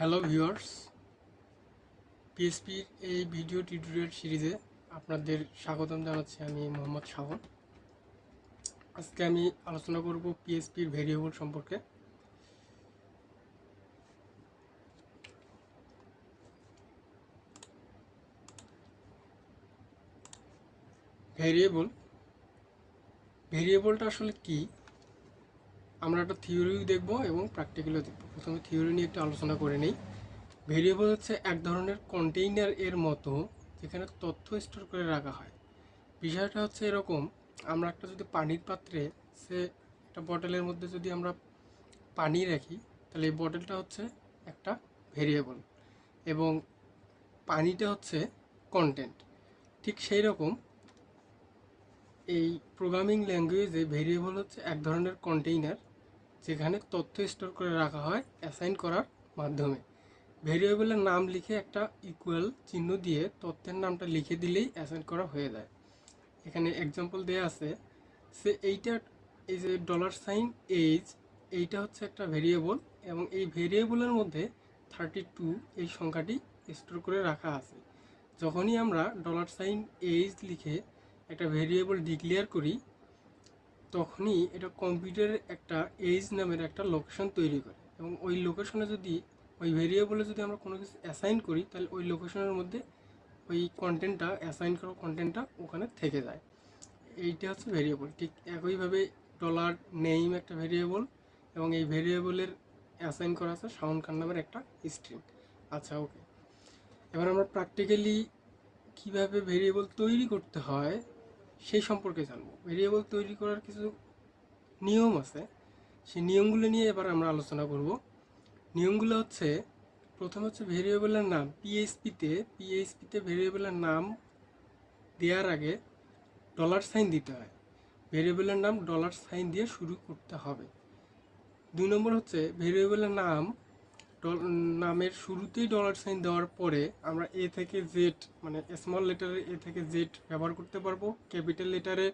Hello viewers, পিএসপির এই video tutorial সিরিজে আপনাদের স্বাগতম জানাচ্ছি। আমি মোহাম্মদ শাওন। আজকে আমি আলোচনা করব পিএসপির ভেরিয়েবল সম্পর্কে। ভেরিয়েবলটা আসলে কি, আমরা একটা থিওরিও দেখব এবং প্র্যাকটিক্যালও দেখব। প্রথমে থিওরি নিয়ে একটু আলোচনা করে নেই। ভেরিয়েবল হচ্ছে এক ধরনের কন্টেইনার এর মতো, যেখানে তথ্য স্টোর করে রাখা হয়। বিষয়টা হচ্ছে এরকম, আমরা একটা যদি পানির পাত্রে একটা বটলের মধ্যে যদি আমরা পানি রাখি, তাহলে এই বটলটা হচ্ছে একটা ভেরিয়েবল এবং পানিটা হচ্ছে কন্টেন্ট। ঠিক সেই রকম এই প্রোগ্রামিং ল্যাঙ্গুয়েজে ভেরিয়েবল হচ্ছে এক ধরনের কন্টেইনার, যেখানে তথ্য স্টোর করে রাখা হয় অ্যাসাইন করার মাধ্যমে। ভেরিয়েবলের নাম লিখে একটা ইকুয়াল চিহ্ন দিয়ে তথ্যের নামটা লিখে দিলেই অ্যাসাইন করা হয়ে যায়। এখানে এক্সাম্পল দেওয়া আছে, এই যে $সাইন এজ, এইটা হচ্ছে একটা ভেরিয়েবল এবং এই ভেরিয়েবলের মধ্যে 32 এই সংখ্যাটি স্টোর করে রাখা আছে। যখনই আমরা $সাইন এজ লিখে একটা ভেরিয়েবল ডিক্লেয়ার করি, তখনই এটা কম্পিউটারের একটা এজ নামের একটা লোকেশন তৈরি করে এবং ওই লোকেশনে যদি ওই ভেরিয়েবলে যদি আমরা কোনো কিছু অ্যাসাইন করি, তাহলে ওই লোকেশনের মধ্যে ওই কন্টেন্টটা, অ্যাসাইন করা কন্টেন্টটা ওখানে থেকে যায়। এইটা হচ্ছে ভেরিয়েবল। ঠিক একইভাবে $নেম একটা ভেরিয়েবল এবং এই ভেরিয়েবলের অ্যাসাইন করা আছে শাওন খান নামের একটা স্ট্রিং। আচ্ছা, ওকে। এবার আমরা প্র্যাকটিক্যালি কীভাবে ভেরিয়েবল তৈরি করতে হয় সেই সম্পর্কে জানবো। ভেরিয়েবল তৈরি করার কিছু নিয়ম আছে, সেই নিয়মগুলো নিয়ে এবার আমরা আলোচনা করব। নিয়মগুলো হচ্ছে, প্রথম হচ্ছে ভেরিয়েবলের নাম। পিএইচপিতে ভেরিয়েবলের নাম দেওয়ার আগে $সাইন দিতে হয়। ভেরিয়েবলের নাম $সাইন দিয়ে শুরু করতে হবে। 2 নম্বর হচ্ছে, ভেরিয়েবলের নামের শুরুতেই $সাইন দেওয়ার পরে আমরা এ থেকে জেড, মানে স্মল লেটারে এ থেকে জেড ব্যবহার করতে পারবো, ক্যাপিটাল লেটারে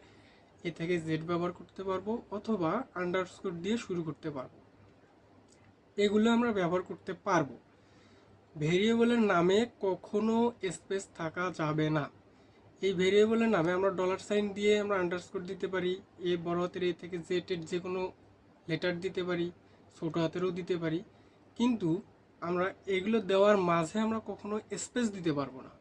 এ থেকে জেড ব্যবহার করতে পারবো, অথবা আন্ডারস্কোর দিয়ে শুরু করতে পারবো। এগুলো আমরা ব্যবহার করতে পারবো। ভেরিয়েবলের নামে কখনো স্পেস থাকা যাবে না। এই ভেরিয়েবলের নামে আমরা $সাইন দিয়ে আমরা আন্ডারস্কোর দিতে পারি, বড় হাতের এ থেকে জেড এর যে কোনো লেটার দিতে পারি, ছোট হাতেরও দিতে পারি, কিন্তু আমরা এগুলো দেওয়ার মাঝে আমরা কখনো স্পেস দিতে পারবো না।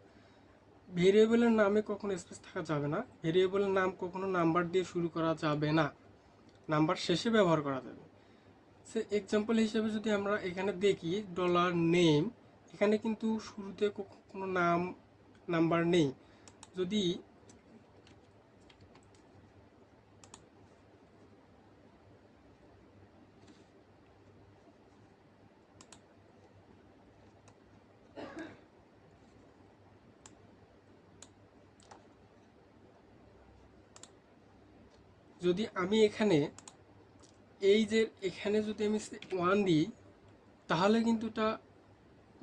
ভেরিয়েবলের নামে কখনো স্পেস থাকা যাবে না। ভেরিয়েবলের নাম কখনো নাম্বার দিয়ে শুরু করা যাবে না, নাম্বার শেষে ব্যবহার করা যাবে। সে এক্সাম্পল হিসেবে যদি আমরা এখানে দেখি $নেম, এখানে কিন্তু শুরুতে কোনো নাম্বার নেই। যদি আমি এখানে এখানে যদি আমি 1 দিই, তাহলে কিন্তু এটা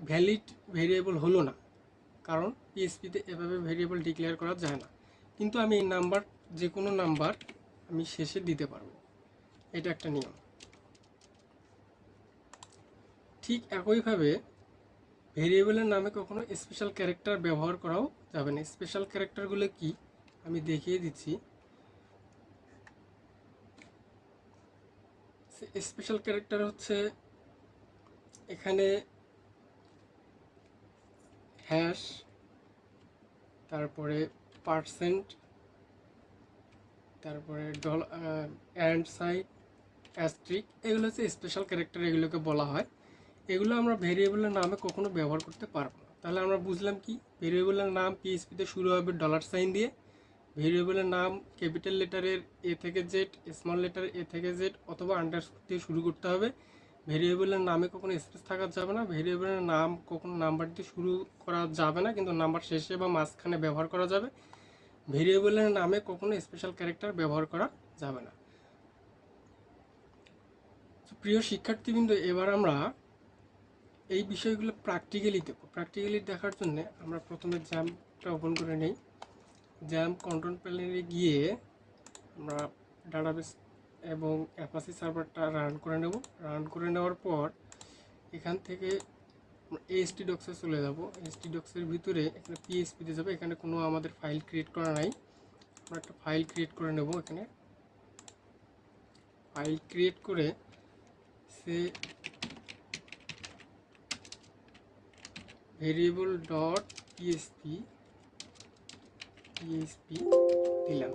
ভ্যালিড ভেরিয়েবল হলো না, কারণ পিএসপিতে এভাবে ভেরিয়েবল ডিক্লেয়ার করা যায় না। কিন্তু আমি এই নাম্বার, যে কোনো নাম্বার আমি শেষে দিতে পারবো, এটা একটা নিয়ম। ঠিক একইভাবে ভেরিয়েবলের নামে কখনো স্পেশাল ক্যারেক্টার ব্যবহার করাও যাবে না। স্পেশাল ক্যারেক্টারগুলো কি আমি দেখিয়ে দিচ্ছি। স্পেশাল ক্যারেক্টার হচ্ছে এখানে হ্যাশ, তারপরে %, তারপরে $, অ্যাস্ট্রিক, এগুলো হচ্ছে স্পেশাল ক্যারেক্টার, এগুলোকে বলা হয়। এগুলো আমরা ভেরিয়েবলের নামে কখনো ব্যবহার করতে পারবো না। তাহলে আমরা বুঝলাম কি, ভেরিয়েবলের নাম পিএইচপিতে শুরু হবে $সাইন দিয়ে, ভেরিয়েবলের নাম ক্যাপিটাল লেটারের এ থেকে জেড, স্মল লেটার এ থেকে জেড অথবা আন্ডারস্কোর দিয়ে শুরু করতে হবে। ভেরিয়েবলের নামে কখনো স্পেস থাকা যাবে না। ভেরিয়েবলের নাম কখনো নাম্বার দিয়ে শুরু করা যাবে না, কিন্তু নাম্বার শেষে বা মাঝখানে ব্যবহার করা যাবে। ভেরিয়েবলের নামে কখনো স্পেশাল ক্যারেক্টার ব্যবহার করা যাবে না। প্রিয় শিক্ষার্থীবৃন্দ, এবার আমরা এই বিষয়গুলো প্র্যাকটিক্যালি দেখব। প্র্যাকটিক্যালি দেখার জন্য আমরা প্রথমে জ্যাম্পটা ওপেন করে নিই। জ্যাম্প কন্ট্রোল প্যানেলে গিয়ে আমরা ডাটাবেস এবং অ্যাপাচি সার্ভারটা রান করে নেব। রান করে নেওয়ার পর এখান থেকে এসটি ডক্সে চলে যাব। এসটি ডক্সের ভিতরে এখানে পিএসপিতে যাবে। এখানে কোনো আমাদের ফাইল ক্রিয়েট করা নাই, আমরা একটা ফাইল ক্রিয়েট করে নেব। এখানে ফাইল ক্রিয়েট করে সে ভেরিয়েবল ডট পিএসপি দিলাম।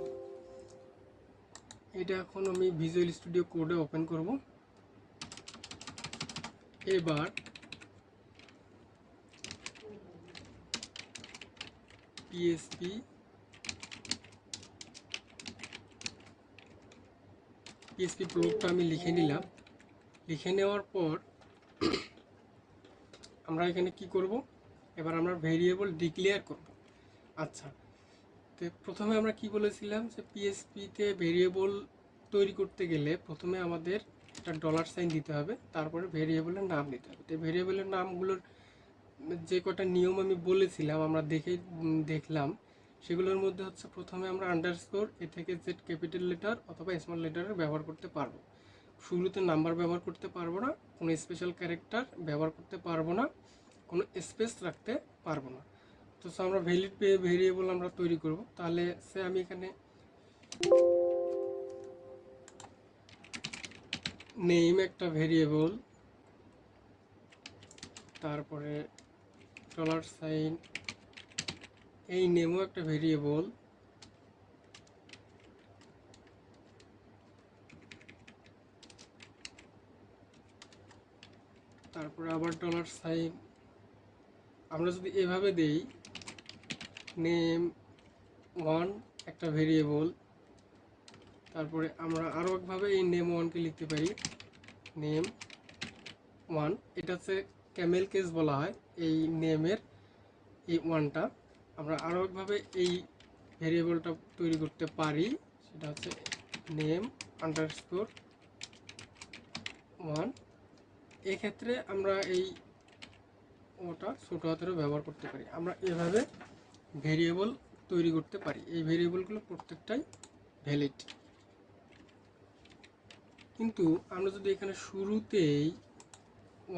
এটা এখন আমি ভিজুয়াল স্টুডিও কোডে ওপেন করব। এবার পিএসপি প্রোগটা আমি লিখে নিলাম। লিখে নেওয়ার পর আমরা এখানে কি করব, এবার আমরা ভেরিয়েবল ডিক্লেয়ার করব। আচ্ছা, তো প্রথমে আমরা কি বলেছিলাম যে পিএসপিতে ভেরিয়েবল তৈরি করতে গেলে প্রথমে আমাদের একটা $সাইন দিতে হবে, তারপরে ভেরিয়েবলের নাম দিতে হবে। তো ভেরিয়েবলের নামগুলোর যে কটা নিয়ম আমি বলেছিলাম আমরা দেখলাম, সেগুলোর মধ্যে হচ্ছে প্রথমে আমরা আন্ডারস্কোর এ থেকে জেড ক্যাপিটাল লেটার অথবা স্মল লেটারের ব্যবহার করতে পারবো। শুরুতে নাম্বার ব্যবহার করতে পারবো না, কোনো স্পেশাল ক্যারেক্টার ব্যবহার করতে পারবো না, কোনো স্পেস রাখতে পারবো না। তো আমরা ভ্যালিড ভেরিয়েবল আমরা তৈরি করব। তাহলে সে আমি এখানে নেম একটা ভেরিয়েবল, তারপরে $সাইন, এই নেমও একটা ভেরিয়েবল, তারপরে আবার $সাইন। আমরা যদি এভাবে দেই নেম 1 একটা ভেরিয়েবল, তারপরে আমরা আরও একভাবে এই নেম 1কে লিখতে পারি নেম 1। এটা হচ্ছে ক্যামেল কেস বলা হয় এই নেমের এই 1টা। আমরা আরও একভাবে এই ভেরিয়েবলটা তৈরি করতে পারি, সেটা হচ্ছে নেম আন্ডারস্কোর 1। এক্ষেত্রে আমরা এই ওটা ছোটো হাতেরও ব্যবহার করতে পারি। আমরা এভাবে ভেরিয়েবল তৈরি করতে পারি। এই ভেরিয়েবলগুলো প্রত্যেকটাই ভ্যালিড। কিন্তু আমরা যদি এখানে শুরুতেই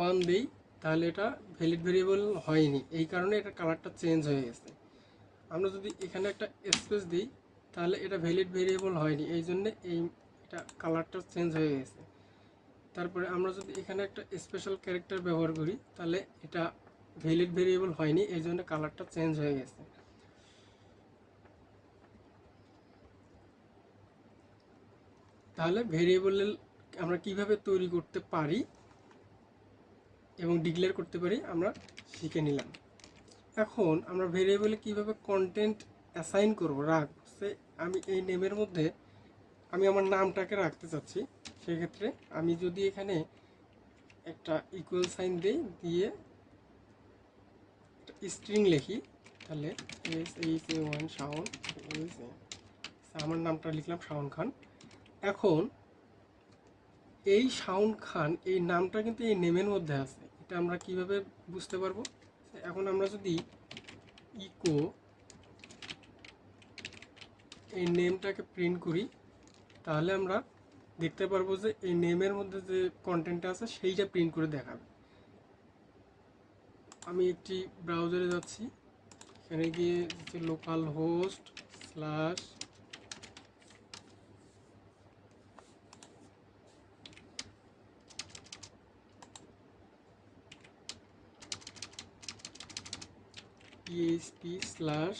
1 দেই তাহলে এটা ভ্যালিড ভেরিয়েবল হয়নি, এই কারণে এটা কালারটা চেঞ্জ হয়ে গেছে। আমরা যদি এখানে একটা স্পেস দিই তাহলে এটা ভ্যালিড ভেরিয়েবল হয়নি, এই জন্য এটা কালারটা চেঞ্জ হয়ে গেছে। তারপরে আমরা যদি এখানে একটা স্পেশাল ক্যারেক্টার ব্যবহার করি তাহলে এটা ভ্যালিড ভেরিয়েবল হয়নি, এই জন্য কালারটা চেঞ্জ হয়ে গেছে। তাহলে ভেরিয়েবলের আমরা কিভাবে তৈরি করতে পারি এবং ডিক্লেয়ার করতে পারি আমরা শিখে নিলাম। এখন আমরা ভেরিয়েবলে কিভাবে কন্টেন্ট অ্যাসাইন করব, রাখবো। আমি এই নেমের মধ্যে আমি আমার নামটাকে রাখতে চাচ্ছি। সেক্ষেত্রে আমি যদি এখানে একটা ইকুয়াল সাইন দিই, দিয়ে স্ট্রিং লিখি, তাহলে SHA1 শাওন, আমার নামটা লিখলাম শাওন খান। এখন এই শাওন খান এই নামটা কিন্তু এই নেমের মধ্যে আছে, এটা আমরা কিভাবে বুঝতে পারবো? এখন আমরা যদি ইকো এই নেমটাকে প্রিন্ট করি তাহলে আমরা দেখতে পারবো যে এই নেমের মধ্যে যে কন্টেন্টটা আছে সেইটা প্রিন্ট করে দেখাবে। আমি একটি ব্রাউজারে যাচ্ছি, এখানে গিয়ে local host slash PHP slash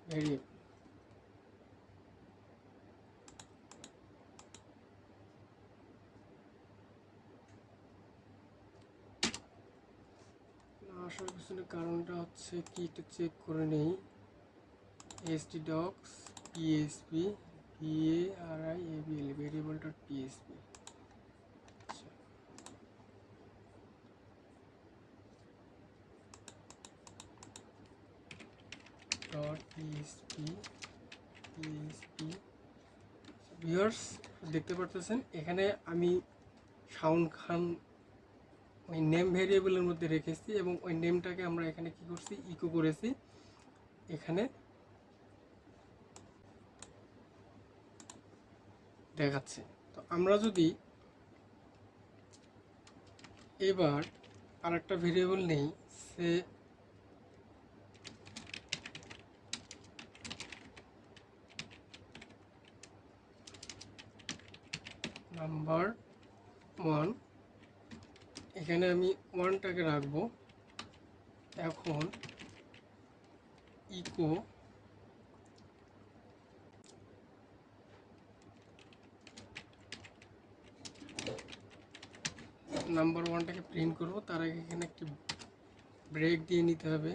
variable. আসার পিছনে কারণটা হচ্ছে কি একটু চেক করে নেই। htdocs php variable variable.php। Viewers দেখতে পারতেছেন এখানে আমি শাওন খান ওই নেম ভেরিয়েবলের মধ্যে রেখেছি এবং ওই নেমটাকে আমরা এখানে কি করছি, ইকো করেছি। এখানে দেখাচ্ছে। তো আমরা যদি এবার আরেকটা ভেরিয়েবল নেই, সে নাম্বার 1, এখানে আমি 1টাকে রাখবো। এখন ইকো নাম্বার 1টাকে প্রিন্ট করব, তার আগে এখানে একটি ব্রেক দিয়ে নিতে হবে।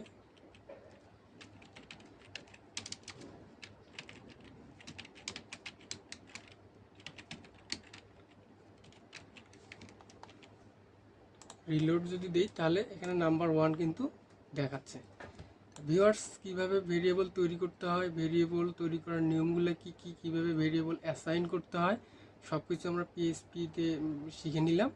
রিলোড যদি দেই তাহলে এখানে নাম্বার 1 কিন্তু দেখাচ্ছে। ভিউয়ার্স, কীভাবে ভেরিয়েবল তৈরি করতে হয়, ভেরিয়েবল তৈরি করার নিয়মগুলো কীভাবে ভেরিয়েবল অ্যাসাইন করতে হয়, সব কিছু আমরা পিএইচপিতে শিখে নিলাম।